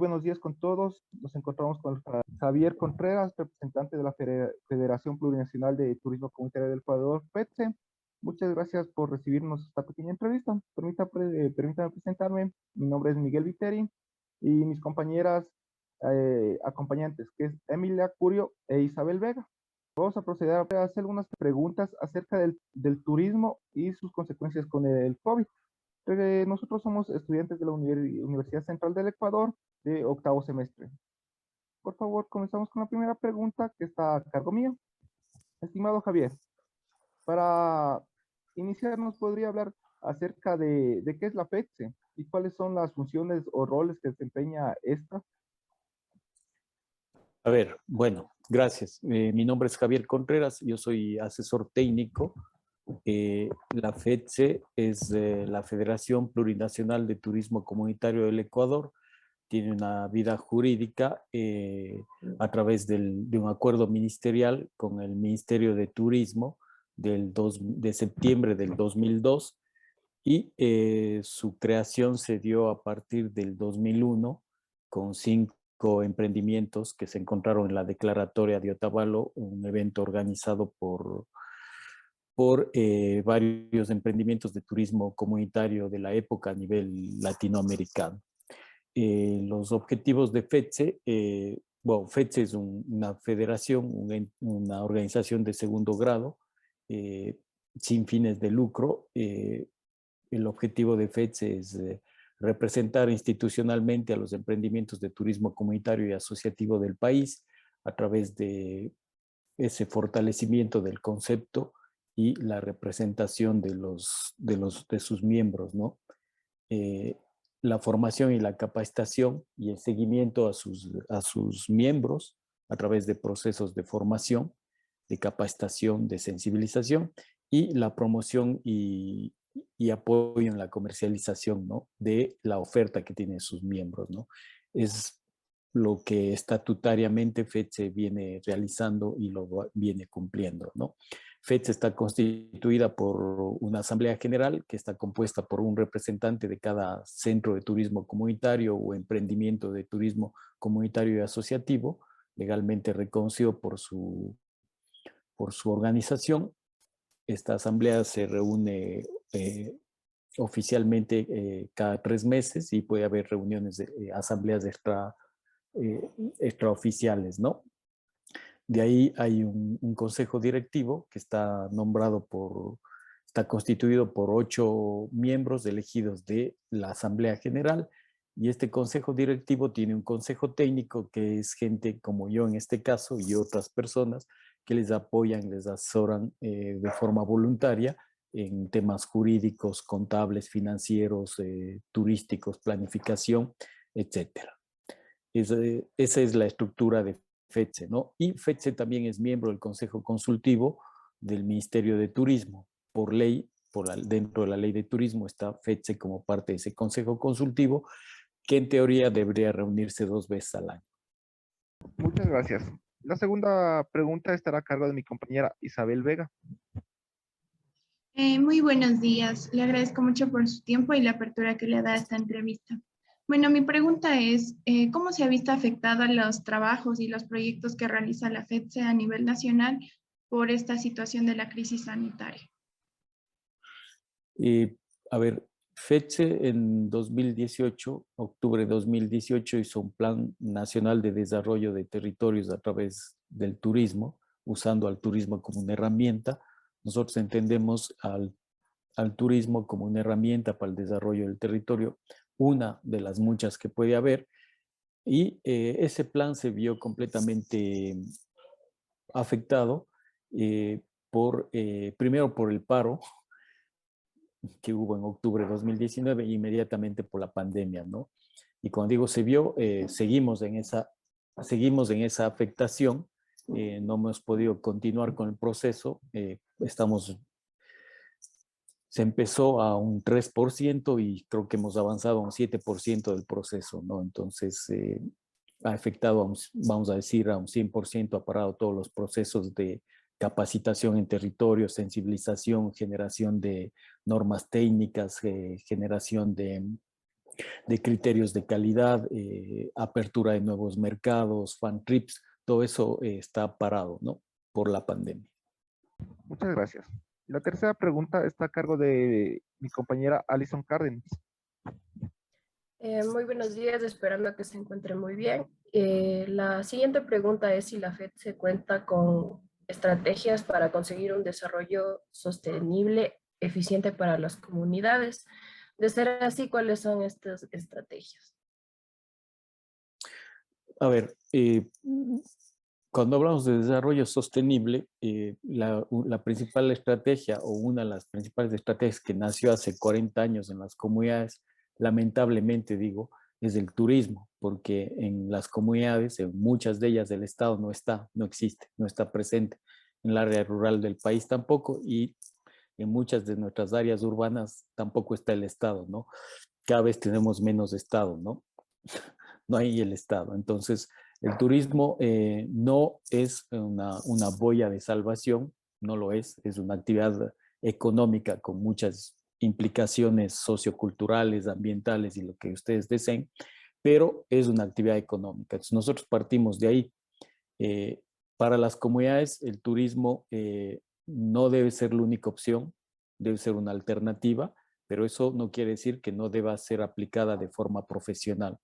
buenos días con todos. Nos encontramos con Javier Contreras, representante de la Federación Plurinacional de Turismo Comunitario del Ecuador, FETSE. Muchas gracias por recibirnos esta pequeña entrevista. Permítame presentarme. Mi nombre es Miguel Viteri y mis compañeras acompañantes, que es Emilia Curio e Isabel Vega. Vamos a proceder a hacer algunas preguntas acerca del turismo y sus consecuencias con el COVID. Nosotros somos estudiantes de la Universidad Central del Ecuador de octavo semestre. Por favor, comenzamos con la primera pregunta que está a cargo mío. Estimado Javier, para iniciar, ¿nos podría hablar acerca de qué es la FETSE y cuáles son las funciones o roles que desempeña esta? A ver, bueno, gracias. Mi nombre es Javier Contreras, yo soy asesor técnico. La FETSE es la Federación Plurinacional de Turismo Comunitario del Ecuador. Tiene una vida jurídica a través de un acuerdo ministerial con el Ministerio de Turismo de septiembre del 2002 y su creación se dio a partir del 2001 con 5 emprendimientos que se encontraron en la declaratoria de Otavalo, un evento organizado por varios emprendimientos de turismo comunitario de la época a nivel latinoamericano. Los objetivos de FETSE, bueno, FETSE es una federación, una organización de segundo grado, sin fines de lucro. El objetivo de FETSE es representar institucionalmente a los emprendimientos de turismo comunitario y asociativo del país a través de ese fortalecimiento del concepto y la representación de sus miembros, ¿no? La formación y la capacitación y el seguimiento a sus miembros a través de procesos de formación, de capacitación, de sensibilización y la promoción y apoyo en la comercialización, ¿no?, de la oferta que tienen sus miembros, ¿no? Es lo que estatutariamente FETSE viene realizando y lo viene cumpliendo, ¿no? FETSE está constituida por una asamblea general que está compuesta por un representante de cada centro de turismo comunitario o emprendimiento de turismo comunitario y asociativo, legalmente reconocido por su organización. Esta asamblea se reúne oficialmente cada 3 meses y puede haber reuniones de asambleas extraoficiales, ¿no? De ahí hay un consejo directivo que está está constituido por 8 miembros elegidos de la Asamblea General, y este consejo directivo tiene un consejo técnico que es gente como yo en este caso y otras personas que les apoyan, les asesoran de forma voluntaria en temas jurídicos, contables, financieros, turísticos, planificación, etcétera. Esa es la estructura de FETSE, ¿no? Y FETSE también es miembro del Consejo Consultivo del Ministerio de Turismo. Por ley, dentro de la ley de turismo está FETSE como parte de ese Consejo Consultivo, que en teoría debería reunirse 2 veces al año. Muchas gracias. La segunda pregunta estará a cargo de mi compañera Isabel Vega. Muy buenos días. Le agradezco mucho por su tiempo y la apertura que le da a esta entrevista. Bueno, mi pregunta es, ¿cómo se ha visto afectada los trabajos y los proyectos que realiza la FETSE a nivel nacional por esta situación de la crisis sanitaria? A ver, FETSE en 2018, octubre de 2018, hizo un Plan Nacional de Desarrollo de Territorios a través del turismo, usando al turismo como una herramienta. Nosotros entendemos al turismo como una herramienta para el desarrollo del territorio, una de las muchas que puede haber, y ese plan se vio completamente afectado primero por el paro que hubo en octubre de 2019 e inmediatamente por la pandemia, ¿no? Y cuando digo se vio, seguimos en esa afectación, no hemos podido continuar con el proceso, se empezó a un 3% y creo que hemos avanzado a un 7% del proceso, ¿no? Entonces, ha afectado, vamos a decir, a un 100%, ha parado todos los procesos de capacitación en territorio, sensibilización, generación de normas técnicas, generación de de criterios de calidad, apertura de nuevos mercados, fan trips, todo eso está parado, ¿no? Por la pandemia. Muchas gracias. La tercera pregunta está a cargo de mi compañera Alison Cárdenas. Muy buenos días, esperando que se encuentre muy bien. La siguiente pregunta es si la FED se cuenta con estrategias para conseguir un desarrollo sostenible, eficiente para las comunidades. De ser así, ¿cuáles son estas estrategias? A ver, cuando hablamos de desarrollo sostenible, la principal estrategia o una de las principales estrategias que nació hace 40 años en las comunidades, lamentablemente digo, es el turismo, porque en las comunidades, en muchas de ellas del Estado no está, no existe, no está presente. En el área rural del país tampoco y en muchas de nuestras áreas urbanas tampoco está el Estado, ¿no? Cada vez tenemos menos Estado, ¿no? No hay el Estado. Entonces, el turismo no es una boya de salvación, no lo es una actividad económica con muchas implicaciones socioculturales, ambientales y lo que ustedes deseen, pero es una actividad económica. Entonces, nosotros partimos de ahí. Para las comunidades, el turismo no debe ser la única opción, debe ser una alternativa, pero eso no quiere decir que no deba ser aplicada de forma profesional.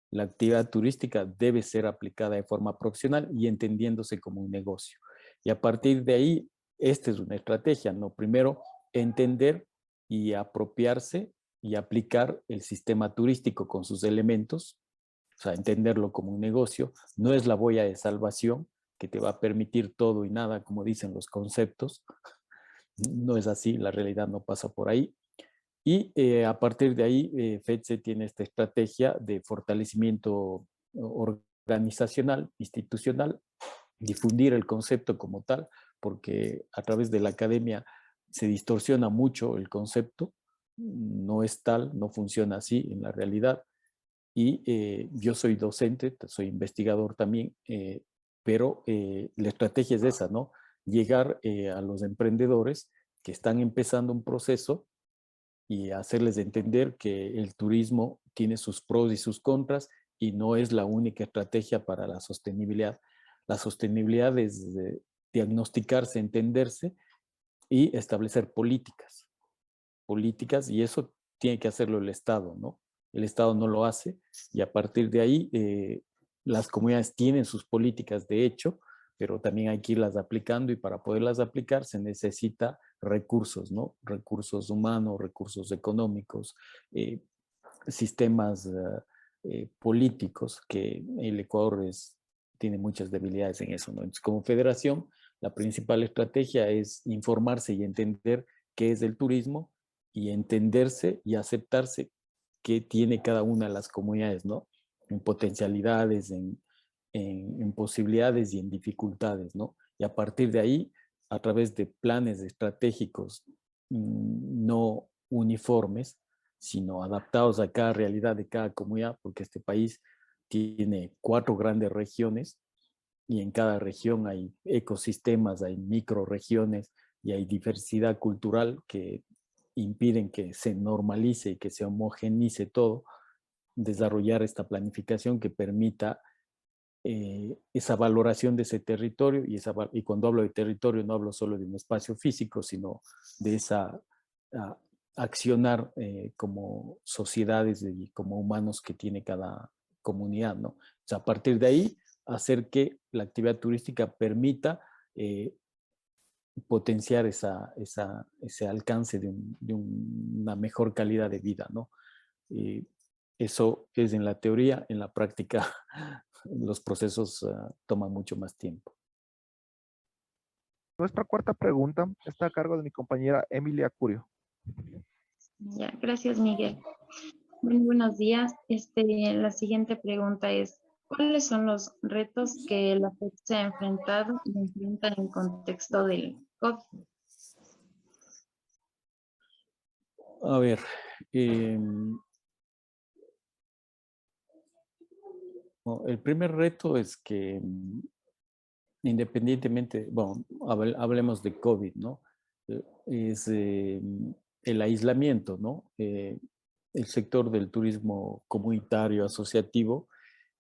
La actividad turística debe ser aplicada de forma profesional y entendiéndose como un negocio. Y a partir de ahí, esta es una estrategia, ¿no? Primero, entender y apropiarse y aplicar el sistema turístico con sus elementos, o sea, entenderlo como un negocio. No es la boya de salvación que te va a permitir todo y nada, como dicen los conceptos. No es así, la realidad no pasa por ahí. Y a partir de ahí, FEDSE tiene esta estrategia de fortalecimiento organizacional, institucional, difundir el concepto como tal, porque a través de la academia se distorsiona mucho el concepto, no es tal, no funciona así en la realidad. Y yo soy docente, soy investigador también, pero la estrategia es esa, ¿no? Llegar a los emprendedores que están empezando un proceso y hacerles entender que el turismo tiene sus pros y sus contras y no es la única estrategia para la sostenibilidad. La sostenibilidad es diagnosticarse, entenderse y establecer políticas. Políticas, y eso tiene que hacerlo el Estado, ¿no? El Estado no lo hace y a partir de ahí las comunidades tienen sus políticas de hecho, pero también hay que irlas aplicando y para poderlas aplicar se necesita recursos, ¿no? Recursos humanos, recursos económicos, sistemas políticos, que el Ecuador tiene muchas debilidades en eso, ¿no? Entonces, como federación, la principal estrategia es informarse y entender qué es el turismo y entenderse y aceptarse qué tiene cada una de las comunidades, ¿no? En potencialidades, en posibilidades y en dificultades, ¿no? Y a partir de ahí, a través de planes estratégicos no uniformes, sino adaptados a cada realidad de cada comunidad, porque este país tiene 4 grandes regiones y en cada región hay ecosistemas, hay microregiones y hay diversidad cultural que impiden que se normalice y que se homogenice todo, desarrollar esta planificación que permita esa valoración de ese territorio y cuando hablo de territorio no hablo solo de un espacio físico, sino de esa accionar como sociedades y como humanos que tiene cada comunidad, ¿no? O sea, a partir de ahí, hacer que la actividad turística permita potenciar ese alcance de una mejor calidad de vida, ¿no? Eso es en la teoría, en la práctica los procesos toman mucho más tiempo. Nuestra cuarta pregunta está a cargo de mi compañera Emilia Curio. Ya, gracias, Miguel. Muy buenos días. La siguiente pregunta es, ¿cuáles son los retos que la FED se ha enfrentado y enfrenta en contexto del COVID? A ver, el primer reto es que independientemente, bueno, hablemos de COVID, ¿no? Es el aislamiento, ¿no? el sector del turismo comunitario asociativo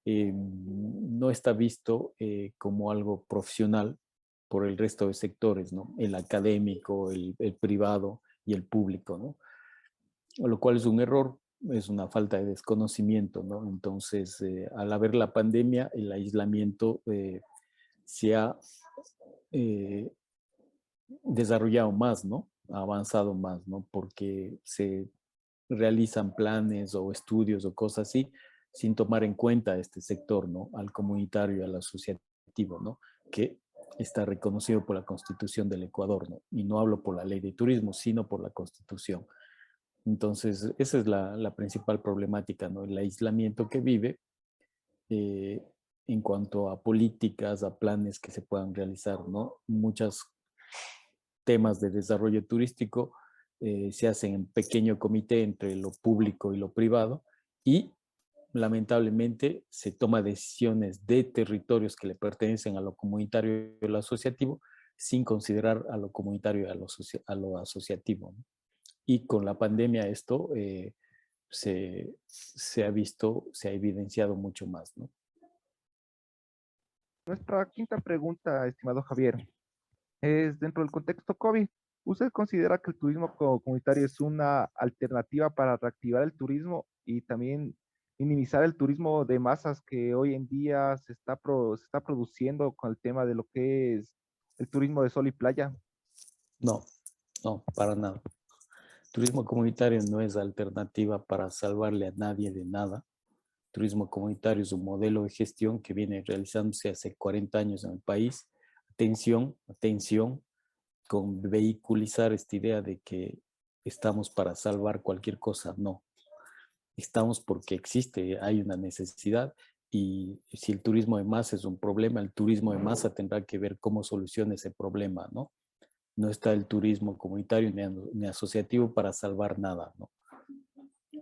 no está visto como algo profesional por el resto de sectores, ¿no? El académico, el privado y el público, ¿no? Lo cual es un error, es una falta de desconocimiento, ¿no? Entonces, al haber la pandemia, el aislamiento se ha desarrollado más, ¿no? Ha avanzado más, ¿no? Porque se realizan planes o estudios o cosas así sin tomar en cuenta este sector, ¿no? Al comunitario y al asociativo, ¿no? Que está reconocido por la Constitución del Ecuador, ¿no? Y no hablo por la ley de turismo, sino por la Constitución. Entonces, esa es la principal problemática, ¿no? El aislamiento que vive eh, en cuanto a políticas, a planes que se puedan realizar, ¿no? Muchos temas de desarrollo turístico se hacen en pequeño comité entre lo público y lo privado y lamentablemente se toma decisiones de territorios que le pertenecen a lo comunitario y a lo asociativo sin considerar a lo comunitario y a lo asociativo, ¿no? Y con la pandemia esto se ha visto, se ha evidenciado mucho más, ¿no? Nuestra quinta pregunta, estimado Javier, es dentro del contexto COVID. ¿Usted considera que el turismo comunitario es una alternativa para reactivar el turismo y también minimizar el turismo de masas que hoy en día se está produciendo con el tema de lo que es el turismo de sol y playa? No, no, para nada. Turismo comunitario no es alternativa para salvarle a nadie de nada. Turismo comunitario es un modelo de gestión que viene realizándose hace 40 años en el país. Atención, atención, con vehiculizar esta idea de que estamos para salvar cualquier cosa. No, estamos porque existe, hay una necesidad y si el turismo de masa es un problema, el turismo de masa tendrá que ver cómo soluciona ese problema, ¿no? No está el turismo comunitario ni asociativo para salvar nada, ¿no?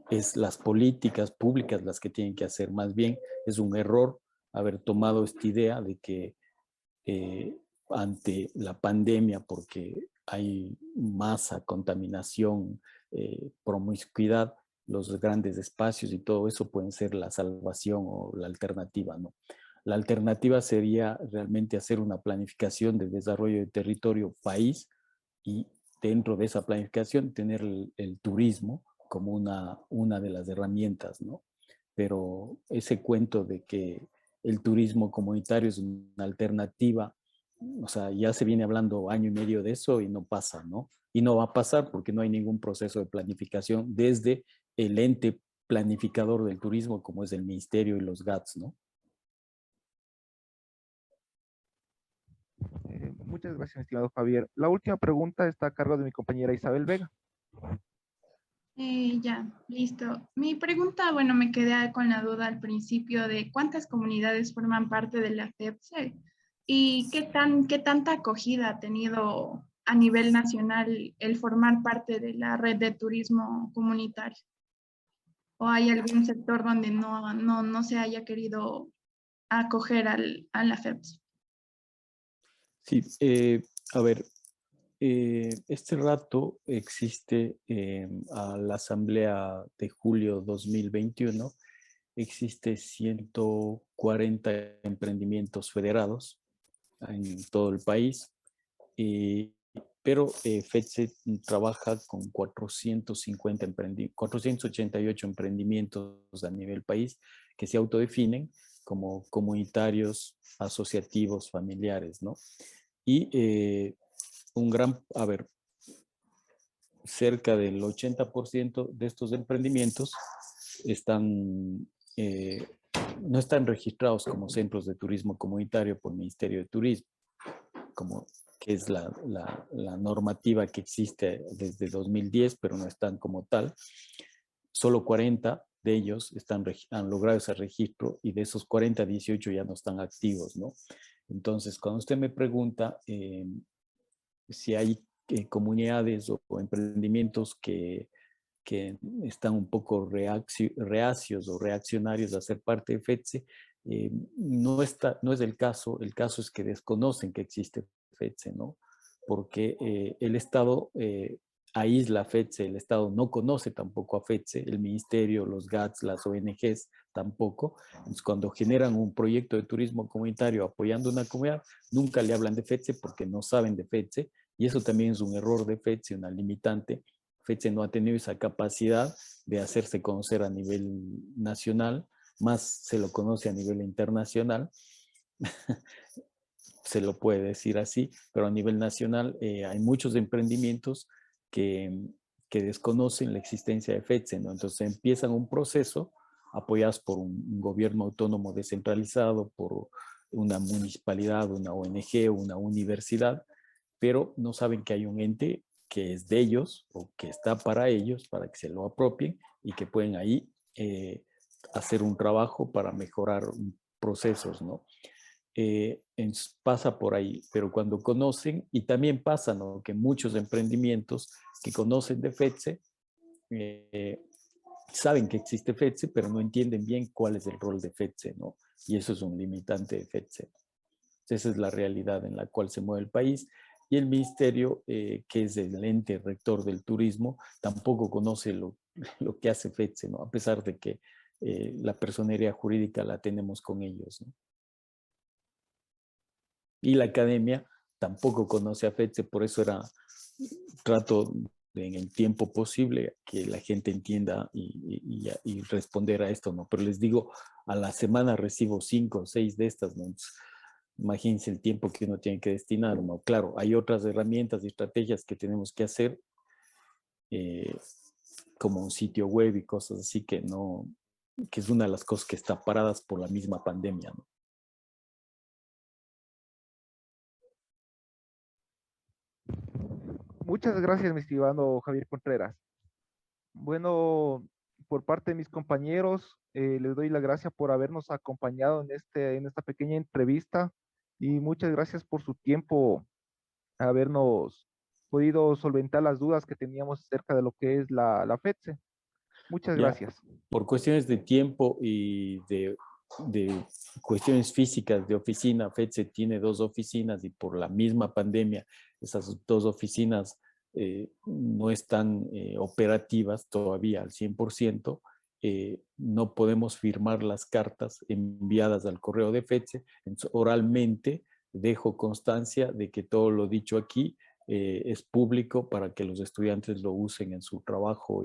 Es las políticas públicas las que tienen que hacer. Más bien es un error haber tomado esta idea de que ante la pandemia, porque hay masa, contaminación, promiscuidad, los grandes espacios y todo eso pueden ser la salvación o la alternativa, ¿no? La alternativa sería realmente hacer una planificación de desarrollo de territorio país y dentro de esa planificación tener el turismo como una de las herramientas, ¿no? Pero ese cuento de que el turismo comunitario es una alternativa, o sea, ya se viene hablando año y medio de eso y no pasa, ¿no? Y no va a pasar porque no hay ningún proceso de planificación desde el ente planificador del turismo como es el Ministerio y los GATS, ¿no? Muchas gracias, estimado Javier. La última pregunta está a cargo de mi compañera Isabel Vega. Ya, listo. Mi pregunta, bueno, me quedé con la duda al principio de cuántas comunidades forman parte de la FEPSE y qué tanta acogida ha tenido a nivel nacional el formar parte de la red de turismo comunitario. ¿O hay algún sector donde no se haya querido acoger a la FEPSE? Sí, a ver, este rato existe a la Asamblea de julio 2021, existe 140 emprendimientos federados en todo el país, pero FETSE trabaja con 488 emprendimientos a nivel país que se autodefinen como comunitarios, asociativos, familiares, ¿no? Y a ver, cerca del 80% de estos emprendimientos están, no están registrados como centros de turismo comunitario por el Ministerio de Turismo, como que es la normativa que existe desde 2010, pero no están como tal. Solo 40 de ellos han logrado ese registro y de esos 40, 18 ya no están activos, ¿no? Entonces, cuando usted me pregunta si hay comunidades o emprendimientos que están un poco reacios o reaccionarios a ser parte de FETSE, no es el caso es que desconocen que existe FETSE, ¿no? Porque el Estado aísla a FETSE, el Estado no conoce tampoco a FETSE, el Ministerio, los GATS, las ONGs tampoco. Entonces, cuando generan un proyecto de turismo comunitario apoyando una comunidad, nunca le hablan de FETSE porque no saben de FETSE, y eso también es un error de FETSE, una limitante. FETSE no ha tenido esa capacidad de hacerse conocer a nivel nacional, más se lo conoce a nivel internacional, se lo puede decir así, pero a nivel nacional hay muchos emprendimientos que, que desconocen la existencia de FETSE, ¿no? Entonces empiezan un proceso apoyados por un gobierno autónomo descentralizado, por una municipalidad, una ONG, una universidad, pero no saben que hay un ente que es de ellos o que está para ellos, para que se lo apropien y que pueden ahí hacer un trabajo para mejorar procesos, ¿no? Pasa por ahí, pero cuando conocen, y también pasa, ¿no?, que muchos emprendimientos que conocen de FETSE saben que existe FETSE, pero no entienden bien cuál es el rol de FETSE, ¿no? Y eso es un limitante de FETSE. Esa es la realidad en la cual se mueve el país. Y el ministerio, que es el ente rector del turismo, tampoco conoce lo que hace FETSE, ¿no? A pesar de que la personería jurídica la tenemos con ellos, ¿no? Y la academia tampoco conoce a FETSE, por eso trato en el tiempo posible que la gente entienda y responder a esto, ¿no? Pero les digo, a la semana recibo 5 o 6 de estas, ¿no? Entonces, imagínense el tiempo que uno tiene que destinar, ¿no? Claro, hay otras herramientas y estrategias que tenemos que hacer, como un sitio web y cosas así que es una de las cosas que está paradas por la misma pandemia, ¿no? Muchas gracias, mi estimado Javier Contreras. Bueno, por parte de mis compañeros, les doy las gracias por habernos acompañado en esta pequeña entrevista y muchas gracias por su tiempo, habernos podido solventar las dudas que teníamos acerca de lo que es la FETSE. Muchas Ya, gracias. por cuestiones de tiempo y de cuestiones físicas de oficina, FETSE tiene 2 oficinas y por la misma pandemia esas 2 oficinas no están operativas todavía al 100%. No podemos firmar las cartas enviadas al correo de FETSE. Entonces, oralmente dejo constancia de que todo lo dicho aquí es público para que los estudiantes lo usen en su trabajo.